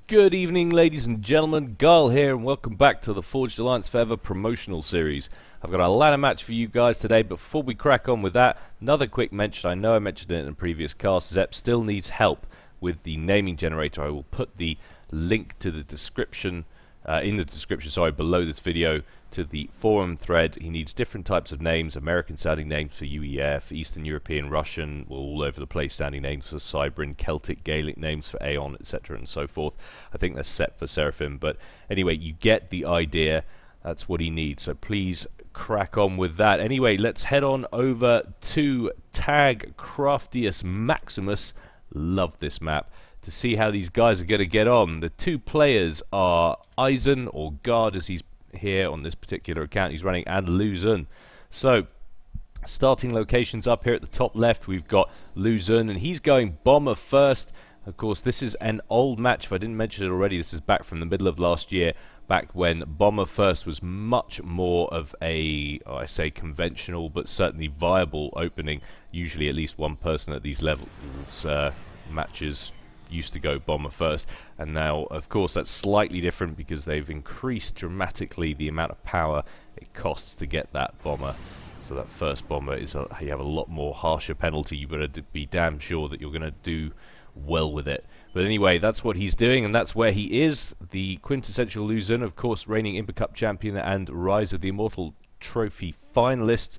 Good evening, ladies and gentlemen. Gyle here, and welcome back to the Forged Alliance Forever promotional series. I've got a ladder match for you guys today, but before we crack on with that, another quick mention. I know I mentioned it in a previous cast. Zep still needs help with the naming generator. I will put the link to the description, below this video, to the forum thread. He needs different types of names, American sounding names for UEF, Eastern European, Russian, all over the place sounding names for Cybrin, Celtic, Gaelic names for Aeon, etc. and so forth. I think they're set for Seraphim, but anyway, you get the idea. That's what he needs, so please crack on with that. Anyway, let's head on over to Tag Craftius Maximus. Love this map. To see how these guys are going to get on. The two players are Eisen, or Gard as he's here on this particular account he's running, and Luzon. So starting locations up here at the top left, we've got Luzon, and he's going bomber first. Of course, this is an old match. If I didn't mention it already, this is back from the middle of last year, back when bomber first was much more of a, I say conventional, but certainly viable opening. Usually at least one person at these levels matches used to go bomber first, and now of course that's slightly different because they've increased dramatically the amount of power it costs to get that bomber. So that first bomber is you have a lot more harsher penalty. You better be damn sure that you're going to do well with it. But anyway, that's what he's doing, and that's where he is. The quintessential Luzon, of course, reigning Impa Cup champion and Rise of the Immortal Trophy finalist.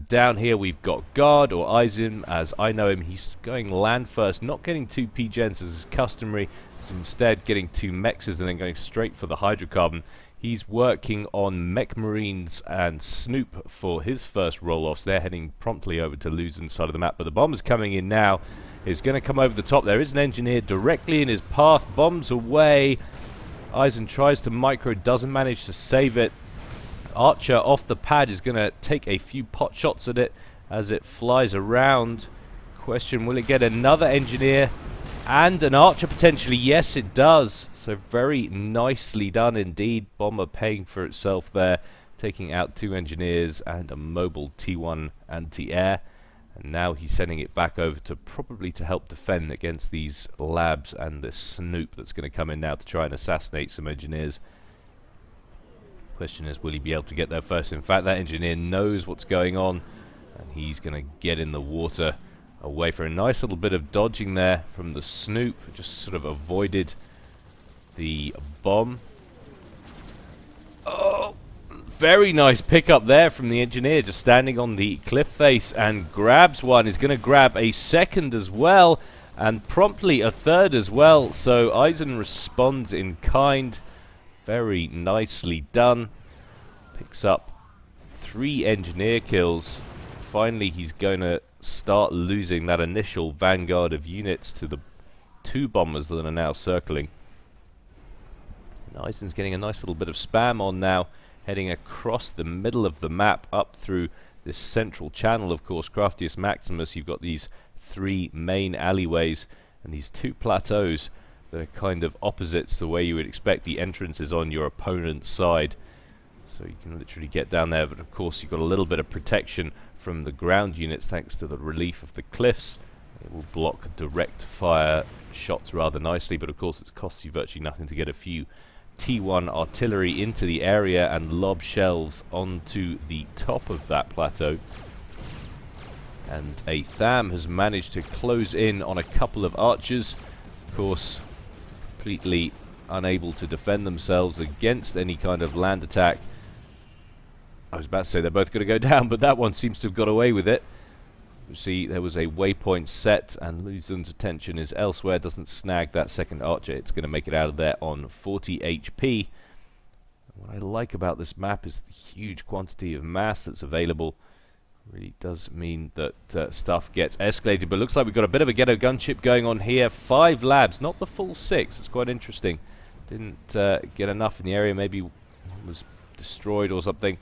Down here we've got Gard, or Eisen as I know him. He's going land first, not getting two P-gens as is customary. He's instead getting two Mexes and then going straight for the hydrocarbon. He's working on Mech Marines and Snoop for his first roll-offs. They're heading promptly over to Luzon's side of the map, but the bomber's coming in now. Is going to come over the top. There is an engineer directly in his path. Bombs away. Eisen tries to micro, doesn't manage to save it. Archer off the pad is going to take a few pot shots at it as it flies around. Question, will it get another engineer and an archer potentially? Yes, it does. So very nicely done indeed. Bomber paying for itself there, taking out two engineers and a mobile T1 anti-air. And now he's sending it back over to probably to help defend against these labs and this Snoop that's going to come in now to try and assassinate some engineers. Question is, will he be able to get there first? In fact, that engineer knows what's going on, and he's going to get in the water away for a nice little bit of dodging there from the Snoop. Just sort of avoided the bomb. Oh, very nice pickup there from the engineer, just standing on the cliff face and grabs one. Is going to grab a second as well, and promptly a third as well. So Eisen responds in kind. Very nicely done. Picks up 3 engineer kills. Finally, he's going to start losing that initial vanguard of units to the 2 bombers that are now circling. Eisen's getting a nice little bit of spam on now, heading across the middle of the map up through this central channel. Of course, Craftius Maximus, you've got these 3 main alleyways and these 2 plateaus. They're kind of opposites the way you would expect. The entrance is on your opponent's side, so you can literally get down there, but of course you've got a little bit of protection from the ground units thanks to the relief of the cliffs. It will block direct fire shots rather nicely, but of course it costs you virtually nothing to get a few T1 artillery into the area and lob shells onto the top of that plateau. And a Tham has managed to close in on a couple of archers. Of course, completely unable to defend themselves against any kind of land attack. I was about to say they're both going to go down, but that one seems to have got away with it. You see, there was a waypoint set, and Luzon's attention is elsewhere. Doesn't snag that second archer. It's going to make it out of there on 40 HP. What I like about this map is the huge quantity of mass that's available. Really does mean that stuff gets escalated, but it looks like we've got a bit of a ghetto gunship going on here. 5 labs, not the full 6. It's quite interesting. Didn't get enough in the area. Maybe one was destroyed or something,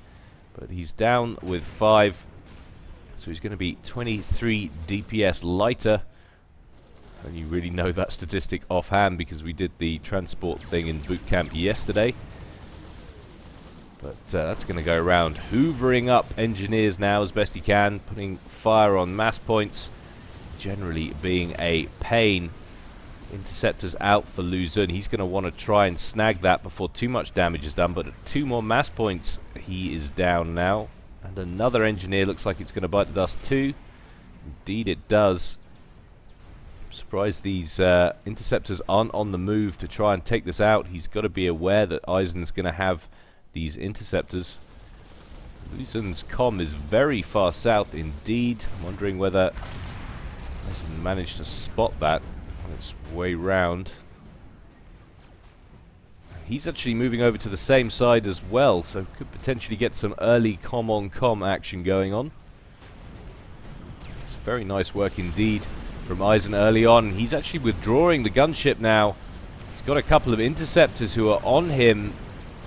but he's down with 5. So he's going to be 23 DPS lighter. And you really know that statistic offhand because we did the transport thing in boot camp yesterday. But that's going to go around hoovering up engineers now as best he can, putting fire on mass points, generally being a pain. interceptors out for Luzon. He's going to want to try and snag that before too much damage is done, but at 2 more mass points he is down now. And another engineer looks like it's going to bite the dust too. Indeed it does. I'm surprised these interceptors aren't on the move to try and take this out. He's got to be aware that Eisen's going to have these interceptors. Luzon's comm is very far south indeed. I'm wondering whether Eisen managed to spot that on its way round. He's actually moving over to the same side as well, so could potentially get some early comm-on-comm action going on. It's very nice work indeed from Eisen early on. He's actually withdrawing the gunship now. He's got a couple of interceptors who are on him.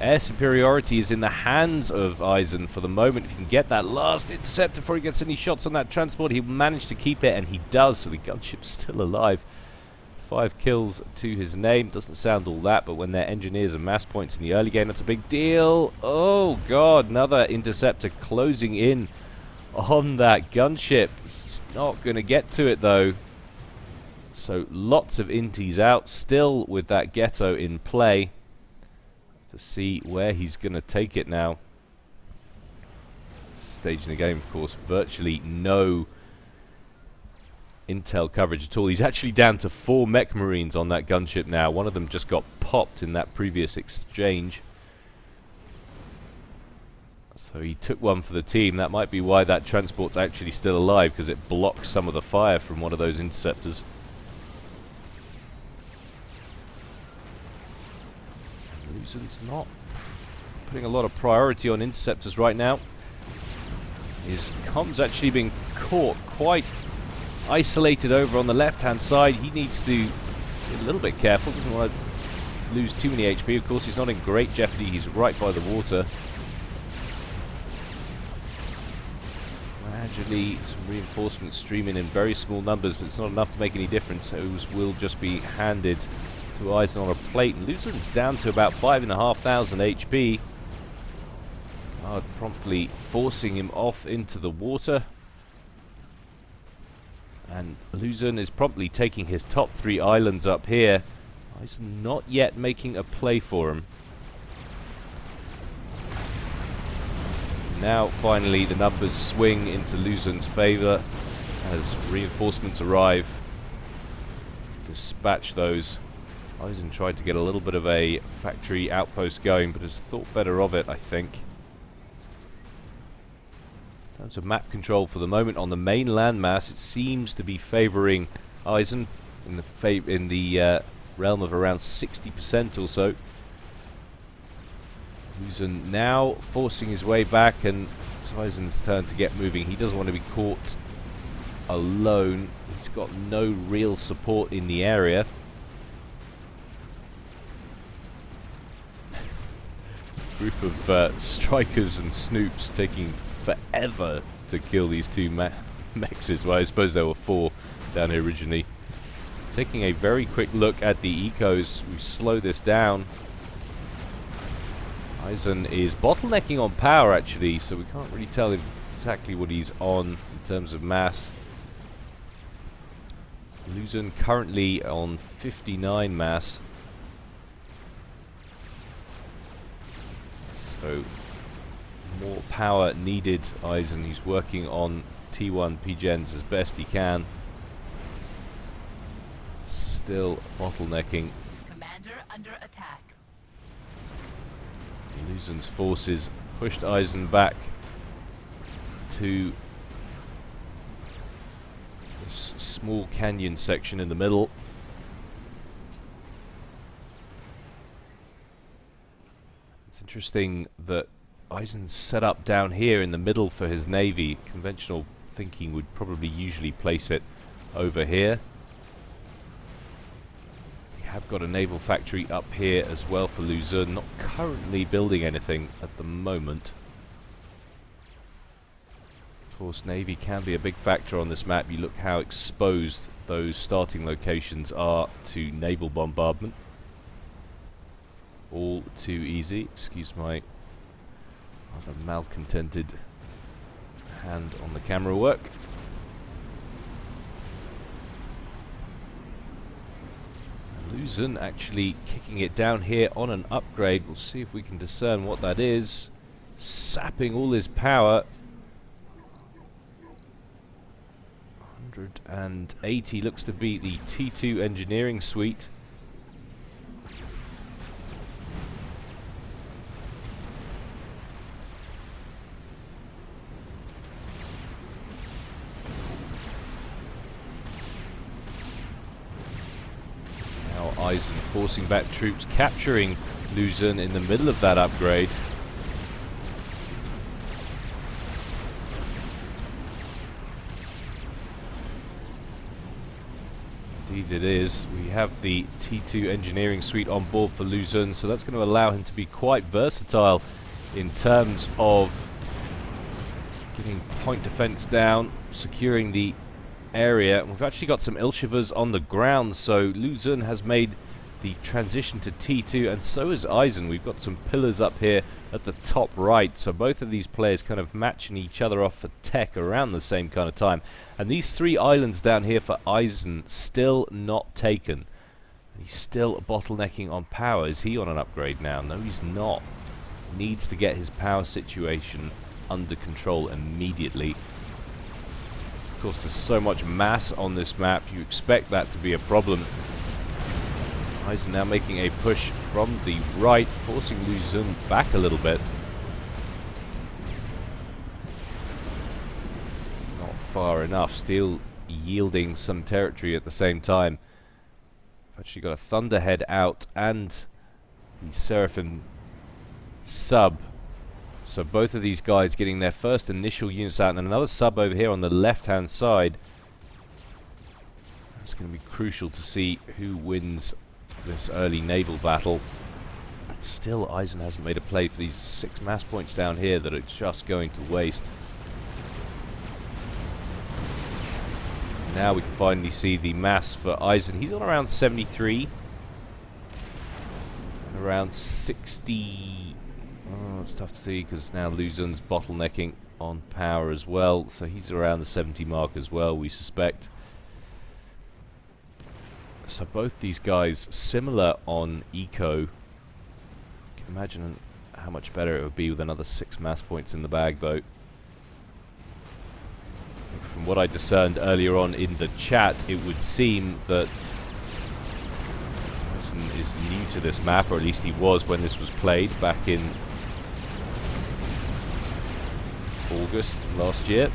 Air superiority is in the hands of Eisen for the moment. If he can get that last interceptor before he gets any shots on that transport, he'll manage to keep it, and he does, so the gunship's still alive. 5 kills to his name. Doesn't sound all that, but when they're engineers and mass points in the early game, that's a big deal. Oh god, another interceptor closing in on that gunship. He's not going to get to it though. So lots of inties out, still with that ghetto in play. To see where he's going to take it now. Stage in the game, of course, virtually no intel coverage at all. He's actually down to 4 mech marines on that gunship now. One of them just got popped in that previous exchange. So he took one for the team. That might be why that transport's actually still alive, because it blocked some of the fire from one of those interceptors. Luzon's not putting a lot of priority on interceptors right now. His comm's actually being caught quite isolated over on the left-hand side. He needs to be a little bit careful. Doesn't want to lose too many HP. Of course, he's not in great jeopardy. He's right by the water. Gradually, some reinforcements streaming in very small numbers, but it's not enough to make any difference. Those will just be handed to Eisen on a plate. And Luzon's down to about 5,500 HP. Gard promptly forcing him off into the water. And Luzon is promptly taking his top 3 islands up here. Eisen not yet making a play for him. Now finally the numbers swing into Luzon's favor as reinforcements arrive. Dispatch those. Eisen tried to get a little bit of a factory outpost going, but has thought better of it, I think. In terms of map control for the moment on the main landmass, it seems to be favouring Eisen in the realm of around 60% or so. Luzon now forcing his way back, and it's Eisen's turn to get moving. He doesn't want to be caught alone. He's got no real support in the area. Group of strikers and snoops taking forever to kill these 2 mexes. Well, I suppose there were 4 down here originally. Taking a very quick look at the ecos, we slow this down. Eisen is bottlenecking on power actually, so we can't really tell exactly what he's on in terms of mass. Luzon currently on 59 mass. So more power needed. Eisen, he's working on T1 PGens as best he can. Still bottlenecking. Commander under attack. Luzon's forces pushed Eisen back to this small canyon section in the middle. It's interesting that Eisen's set up down here in the middle for his navy. Conventional thinking would probably usually place it over here. Have got a naval factory up here as well for Luzon, not currently building anything at the moment. Of course, navy can be a big factor on this map. You look how exposed those starting locations are to naval bombardment. All too easy. Excuse my rather malcontented hand on the camera work. Luzon actually kicking it down here on an upgrade. We'll see if we can discern what that is. Sapping all his power. 180 looks to be the T2 engineering suite. Eisen forcing back troops, capturing Luzon in the middle of that upgrade. Indeed it is. We have the T2 engineering suite on board for Luzon, so that's going to allow him to be quite versatile in terms of getting point defense down, securing the area. We've actually got some Ilshivers on the ground, so Luzon has made the transition to T2, and so is Eisen. We've got some pillars up here at the top right, so both of these players kind of matching each other off for tech around the same kind of time. And these 3 islands down here for Eisen still not taken. He's still bottlenecking on power. Is he on an upgrade now? No, he's not. Needs to get his power situation under control immediately. Of course, there's so much mass on this map, you expect that to be a problem. Eisen now making a push from the right, forcing Luzon back a little bit. Not far enough, still yielding some territory at the same time. We've actually got a Thunderhead out and the Seraphim sub. So both of these guys getting their first initial units out, and another sub over here on the left-hand side. It's going to be crucial to see who wins this early naval battle. But still, Eisen hasn't made a play for these 6 mass points down here that are just going to waste. Now we can finally see the mass for Eisen. He's on around 73. And around 60... Oh, it's tough to see because now Luzon's bottlenecking on power as well, so he's around the 70 mark as well, we suspect. So both these guys similar on eco. You can imagine how much better it would be with another 6 mass points in the bag, though. From what I discerned earlier on in the chat, it would seem that Eisen is new to this map, or at least he was when this was played back in August last year.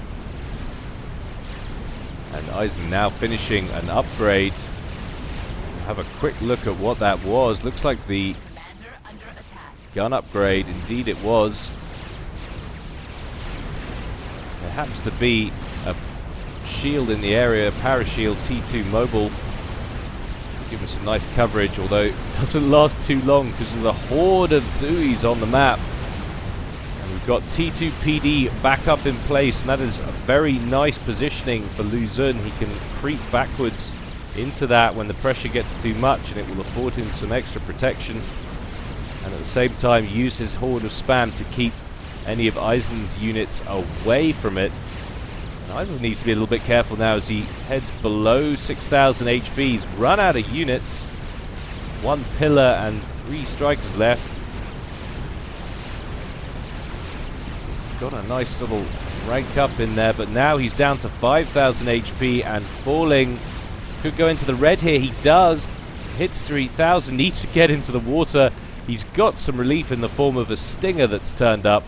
And Eisen now finishing an upgrade. Have a quick look at what that was. Looks like the gun upgrade. Indeed it was. There happens to be a shield in the area, parashield T2 mobile. Give us some nice coverage, although it doesn't last too long because of the horde of Zuis on the map. We've got T2 PD back up in place, and that is a very nice positioning for Luzon. He can creep backwards into that when the pressure gets too much, and it will afford him some extra protection, and at the same time use his horde of spam to keep any of Eisen's units away from it. And Eisen needs to be a little bit careful now as he heads below 6,000 HP. He's run out of units. 1 pillar and 3 strikers left. Got a nice little rank up in there, but now he's down to 5,000 HP and falling. Could go into the red here. He does. Hits 3,000. Needs to get into the water. He's got some relief in the form of a Stinger that's turned up,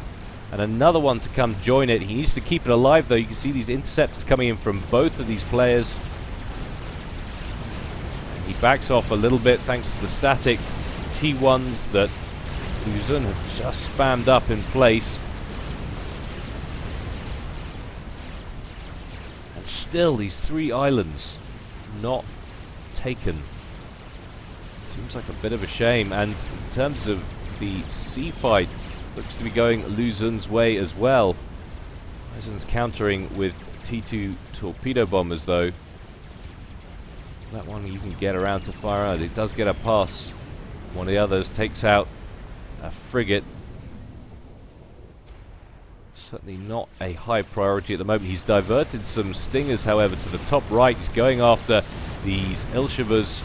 and another one to come join it. He needs to keep it alive, though. You can see these intercepts coming in from both of these players. And he backs off a little bit thanks to the static T1s that Luzon have just spammed up in place. And still, these 3 islands not taken. Seems like a bit of a shame. And in terms of the sea fight, looks to be going Luzon's way as well. Eisen's countering with T2 torpedo bombers, though. That one even get around to fire out. It does get a pass. One of the others takes out a frigate. Certainly not a high priority at the moment. He's diverted some Stingers, however, to the top right. He's going after these Ilshivers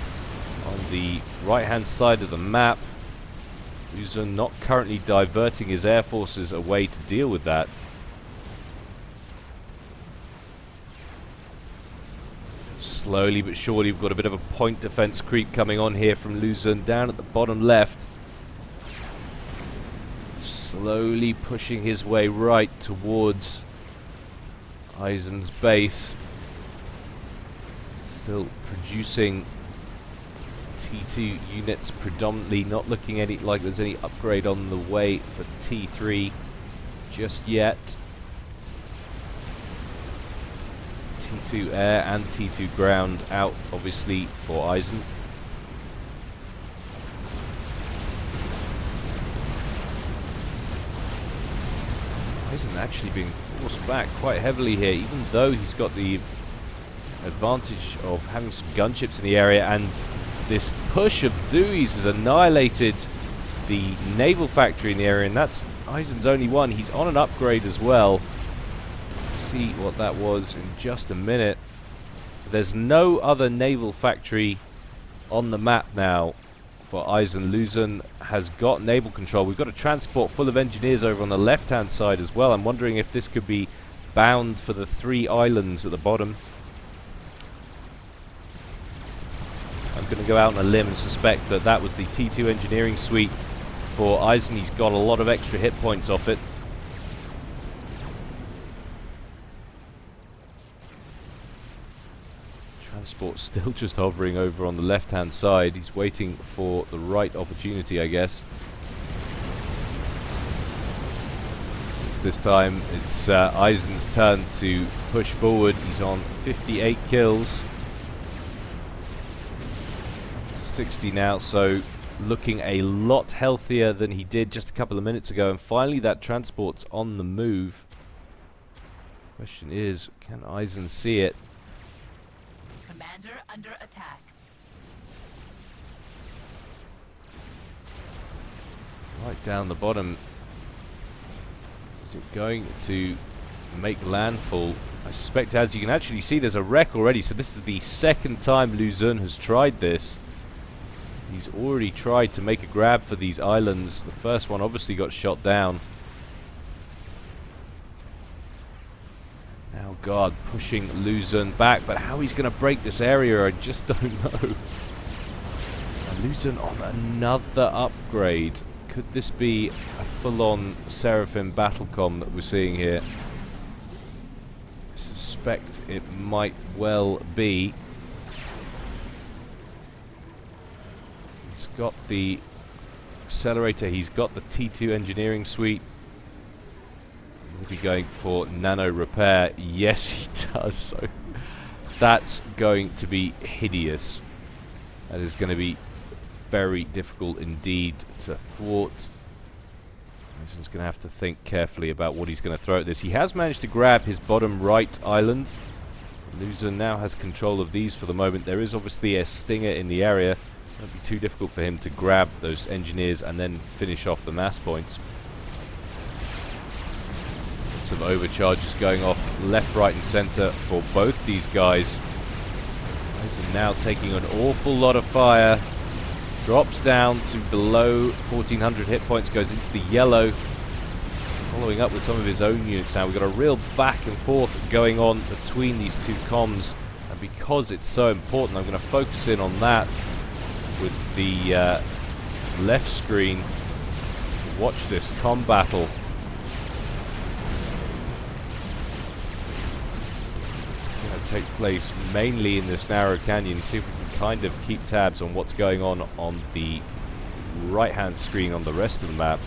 on the right-hand side of the map. Luzon not currently diverting his air forces away to deal with that. Slowly but surely we've got a bit of a point defense creep coming on here from Luzon down at the bottom left. Slowly pushing his way right towards Eisen's base. Still producing T2 units predominantly, not looking like there's any upgrade on the way for T3 just yet. T2 air and T2 ground out obviously for Eisen. Eisen actually being forced back quite heavily here, even though he's got the advantage of having some gunships in the area, and this push of Zui's has annihilated the naval factory in the area, and that's Eisen's only one. He's on an upgrade as well. See what that was in just a minute. There's no other naval factory on the map now for Eisen. Luzon has got naval control. We've got a transport full of engineers over on the left-hand side as well. I'm wondering if this could be bound for the 3 islands at the bottom. I'm going to go out on a limb and suspect that that was the T2 engineering suite for Eisen. He's got a lot of extra hit points off it. Transport still just hovering over on the left-hand side. He's waiting for the right opportunity, I guess. This time it's Eisen's turn to push forward. He's on 58 kills. 60 now, so looking a lot healthier than he did just a couple of minutes ago, and finally that transport's on the move. Question is, can Eisen see it? Commander under attack. Right down the bottom. Is it going to make landfall? I suspect, as you can actually see, there's a wreck already, so this is the second time Luzon has tried this. He's already tried to make a grab for these islands. The first one obviously got shot down. Now Gard pushing Luzon back, but how he's going to break this area, I just don't know. And Luzon on another upgrade. Could this be a full-on Seraphim Battlecom that we're seeing here? I suspect it might well be. Got the accelerator, he's got the T2 engineering suite. We'll be going for nano repair. Yes, he does. So that's going to be hideous. That is going to be very difficult indeed to thwart. He's going to have to think carefully about what he's going to throw at this. He has managed to grab his bottom right island. Luzon now has control of these for the moment. There is obviously a stinger in the area. It won't be too difficult for him to grab those engineers and then finish off the mass points. Some overcharges going off left, right and centre for both these guys. Eisen now taking an awful lot of fire. Drops down to below 1400 hit points, goes into the yellow. Following up with some of his own units now. We've got a real back and forth going on between these two comms. And because it's so important, I'm going to focus in on that with the left screen. Watch this comm battle. It's going to take place mainly in this narrow canyon. See if we can kind of keep tabs on what's going on the right hand screen on the rest of the map.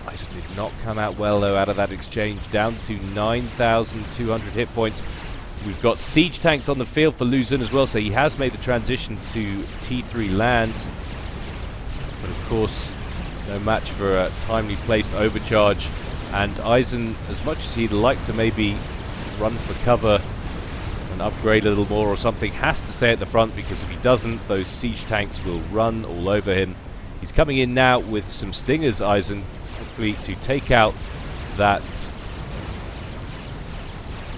Eisen did not come out well though out of that exchange, down to 9,200 hit points. We've got siege tanks on the field for Luzon as well, so he has made the transition to T3 land. But of course, no match for a timely placed overcharge. And Eisen, as much as he'd like to maybe run for cover and upgrade a little more or something, has to stay at the front, because if he doesn't, those siege tanks will run all over him. He's coming in now with some stingers, Eisen, hopefully to take out that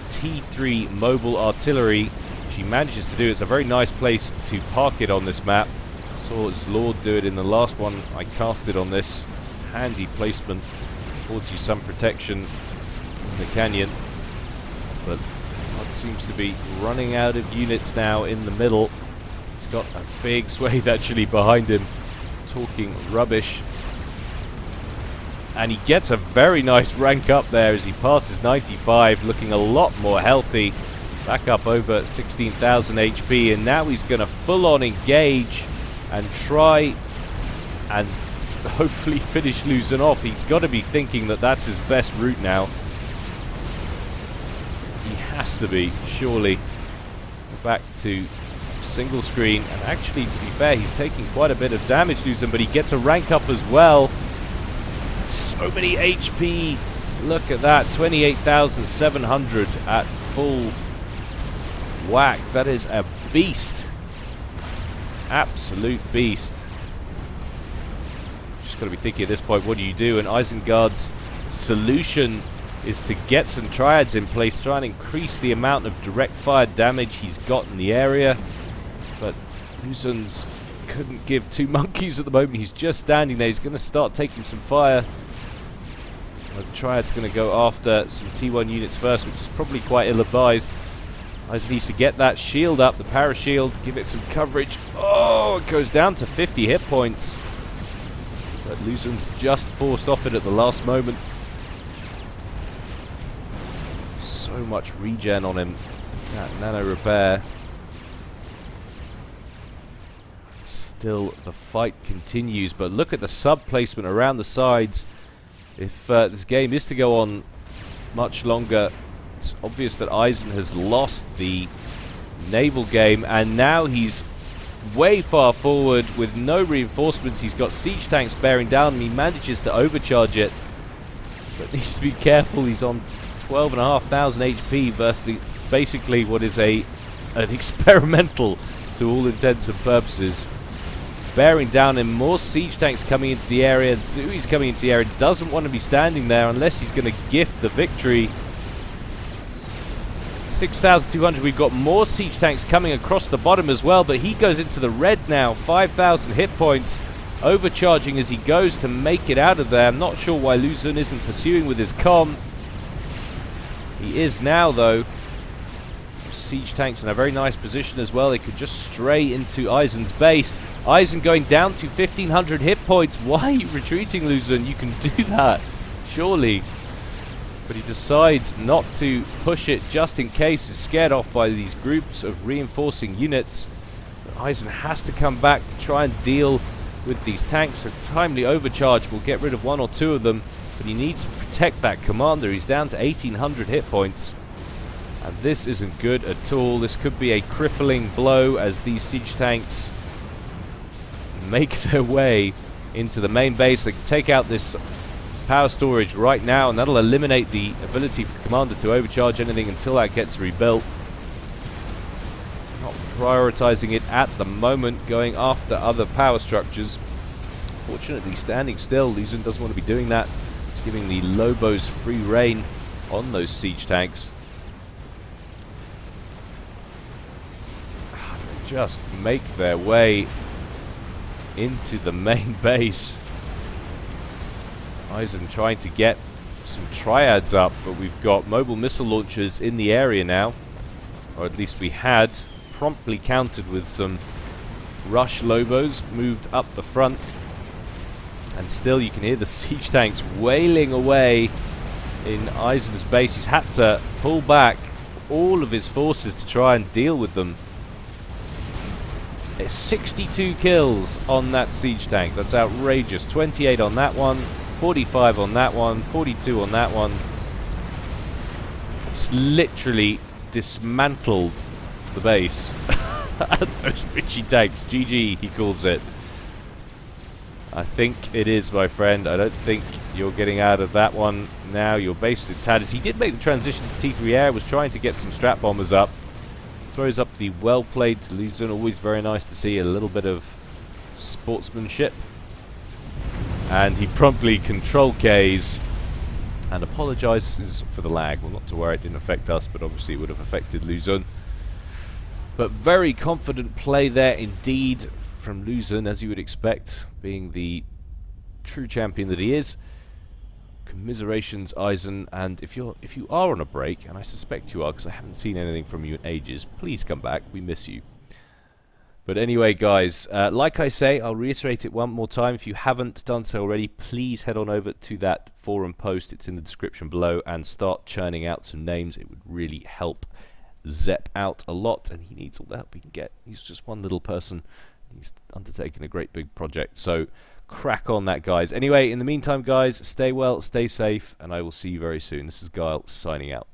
T3 mobile artillery. which he manages to do. It's a very nice place to park it on this map. Saw Lord do it in the last one I casted on this. Handy placement, affords you some protection in the canyon. But Gard seems to be running out of units now in the middle. He's got a big swathe actually behind him, talking rubbish. And he gets a very nice rank up there as he passes 95, looking a lot more healthy. Back up over 16,000 HP, and now he's going to full-on engage and try and hopefully finish Luzon off. He's got to be thinking that that's his best route now. He has to be, surely. Back to single screen, and actually, to be fair, he's taking quite a bit of damage, Luzon, but he gets a rank up as well. So many HP. Look at that, 28,700 at full whack. That is a beast. Absolute beast. Just got to be thinking at this point, what do you do? And Isengard's solution is to get some triads in place, try and increase the amount of direct fire damage he's got in the area. But Luzon's couldn't give two monkeys at the moment. He's just standing there. He's going to start taking some fire. The triad's going to go after some T1 units first, which is probably quite ill-advised. Eisen needs to get that shield up, the parashield, give it some coverage. Oh, it goes down to 50 hit points. But Luzon's just forced off it at the last moment. So much regen on him. That nano repair. Still, the fight continues, but look at the sub placement around the sides. If this game is to go on much longer, it's obvious that Eisen has lost the naval game, and now he's way far forward with no reinforcements. He's got siege tanks bearing down, and he manages to overcharge it, but needs to be careful. He's on 12,500 HP versus basically what is an experimental, to all intents and purposes, bearing down, and more siege tanks coming into the area. Zui's coming into the area, doesn't want to be standing there unless he's going to gift the victory. 6,200. We've got more siege tanks coming across the bottom as well, but he goes into the red now. 5,000 hit points, overcharging as he goes to make it out of there. I'm not sure why Luzon isn't pursuing with his comm. He is now, though. Siege tanks in a very nice position as well. They could just stray into Eisen's base. Eisen going down to 1,500 hit points. Why are you retreating, Luzon? You can do that, surely. But he decides not to push it just in case. He's scared off by these groups of reinforcing units. But Eisen has to come back to try and deal with these tanks. A timely overcharge will get rid of one or two of them, but he needs to protect that commander. He's down to 1,800 hit points. And this isn't good at all. This could be a crippling blow as these siege tanks make their way into the main base. They can take out this power storage right now, and that'll eliminate the ability for the commander to overcharge anything until that gets rebuilt. Not prioritizing it at the moment, going after other power structures. Fortunately, standing still, Luzon doesn't want to be doing that. It's giving the Lobos free reign on those siege tanks. Just make their way into the main base. Eisen trying to get some triads up, but we've got mobile missile launchers in the area now, or at least we had, promptly countered with some rush Lobos moved up the front, and still you can hear the siege tanks wailing away in Eisen's base. He's had to pull back all of his forces to try and deal with them. There's 62 kills on that siege tank. That's outrageous. 28 on that one, 45 on that one, 42 on that one. It's literally dismantled the base. Those bitchy tanks. GG, he calls it. I think it is, my friend. I don't think you're getting out of that one now. You're basically tatters. He did make the transition to T3 Air, was trying to get some strap bombers up. Throws up the well played to Luzon. Always very nice to see a little bit of sportsmanship. And he promptly control Ks and apologizes for the lag. Well, not to worry, it didn't affect us, but obviously it would have affected Luzon. But very confident play there indeed from Luzon, as you would expect, being the true champion that he is. Commiserations, Eisen, and if you are on a break, and I suspect you are because I haven't seen anything from you in ages, please come back. We miss you. But anyway, guys, like I say, I'll reiterate it one more time. If you haven't done so already, please head on over to that forum post. It's in the description below, and start churning out some names. It would really help Zep out a lot, and he needs all the help he can get. He's just one little person. He's undertaking a great big project. So crack on that, guys. Anyway, in the meantime, guys, stay well, stay safe, and I will see you very soon. This is Gyle signing out.